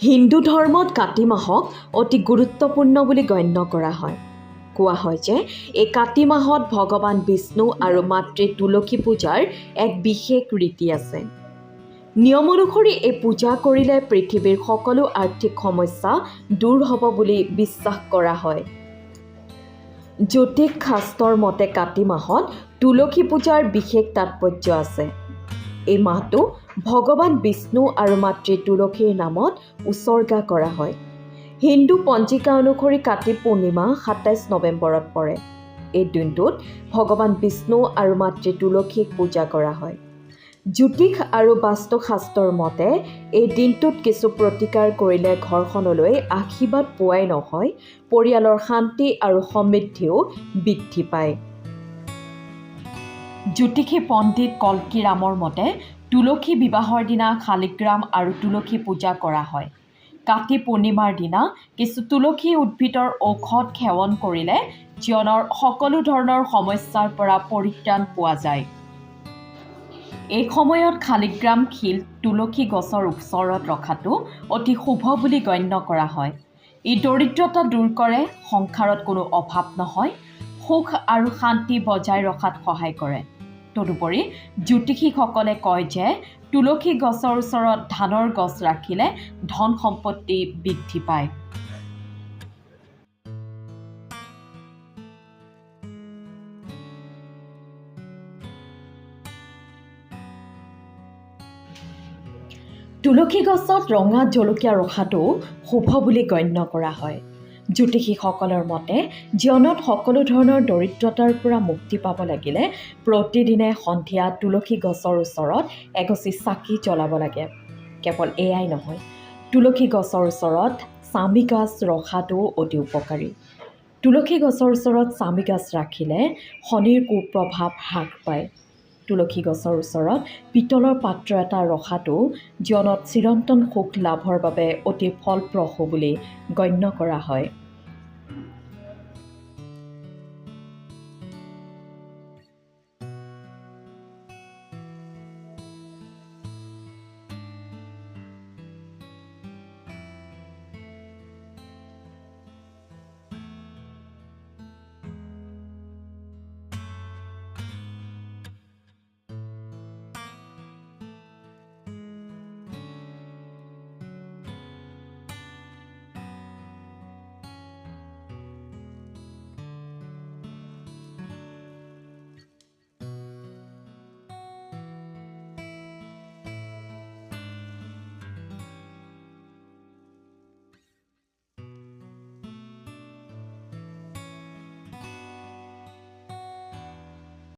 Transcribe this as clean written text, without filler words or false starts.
হিন্দু ধৰ্মত কাতি মাহক অতি গুৰুত্বপূৰ্ণ বুলি গণ্য কৰা হয়। কোৱা হয় যে এই কাতি মাহত ভগৱান বিষ্ণু আৰু মাতৃ তুলসী পূজাৰ এক বিশেষ ৰীতি আছে। নিয়ম অনুসৰি এই পূজা কৰিলে পৃথিৱীৰ সকলো আৰ্থিক সমস্যা দূৰ হ'ব বুলি বিশ্বাস কৰা হয়। জ্যোতিষ শাস্ত্ৰৰ মতে কাতি মাহত তুলসী পূজাৰ বিশেষ তাৎপৰ্য আছে। এই মাহটো ভগৱান বিষ্ণু আৰু মাতৃ তুলসীৰ নামত উৎসৰ্গা কৰা হয়। হিন্দু পঞ্জিকা অনুসৰি কাতি পূৰ্ণিমা ২৭ নৱেম্বৰত পৰে। এই দিনটোত ভগৱান বিষ্ণু আৰু মাতৃ তুলসীক পূজা কৰা হয়। জ্যোতিষ আৰু বাস্তুশাস্ত্ৰৰ মতে এই দিনটোত কিছু প্ৰতিকাৰ কৰিলে ঘৰখনলৈ আশীৰ্বাদ পোৱাই নহয়, পৰিয়ালৰ শান্তি আৰু সমৃদ্ধিও বৃদ্ধি পায়। জ্যোতিষী পণ্ডিত কল্কীৰামৰ মতে তুলসী বিবাহৰ দিনা শালিগ্ৰাম আৰু তুলসী পূজা কৰা হয়। কাতি পূৰ্ণিমাৰ দিনা কিছু তুলসী উদ্ভিদৰ ঔষধ সেৱন কৰিলে জীৱনৰ সকলো ধৰণৰ সমস্যাৰ পৰা পৰিত্ৰাণ পোৱা যায়। এই সময়ত শালিগ্ৰাম শিল তুলসী গছৰ ওচৰত ৰখাটো অতি শুভ বুলি গণ্য কৰা হয়। ই দৰিদ্ৰতা দূৰ কৰে, সংসাৰত কোনো অভাৱ নহয়, সুখ আৰু শান্তি বজাই ৰখাত সহায় কৰে। তদুপৰি জ্যোতিষীসকলে কয় যে তুলসী গছৰ ওচৰত ধানৰ গছ ৰাখিলে ধন সম্পত্তি বৃদ্ধি পায়। তুলসী গছত ৰঙা জলকীয়া ৰখাটো শুভ বুলি গণ্য কৰা হয়। জ্যোতিষীসকলৰ মতে জীৱনত সকলো ধৰণৰ দৰিদ্ৰতাৰ পৰা মুক্তি পাব লাগিলে প্ৰতিদিনে সন্ধিয়া তুলসী গছৰ ওচৰত এগছি চাকি জ্বলাব লাগে। কেৱল এয়াই নহয়, তুলসী গছৰ ওচৰত চামি গাছ ৰখাটো অতি উপকাৰী। তুলসী গছৰ ওচৰত চামি গাছ ৰাখিলে শনিৰ কুপ্ৰভাৱ হ্ৰাস পায়। তুলসী গছৰ ওচৰত পিতলৰ পাত্ৰ এটা ৰখাটো জীৱনত চিৰন্তন সুখ লাভৰ বাবে অতি ফলপ্ৰসূ বুলি গণ্য কৰা হয়।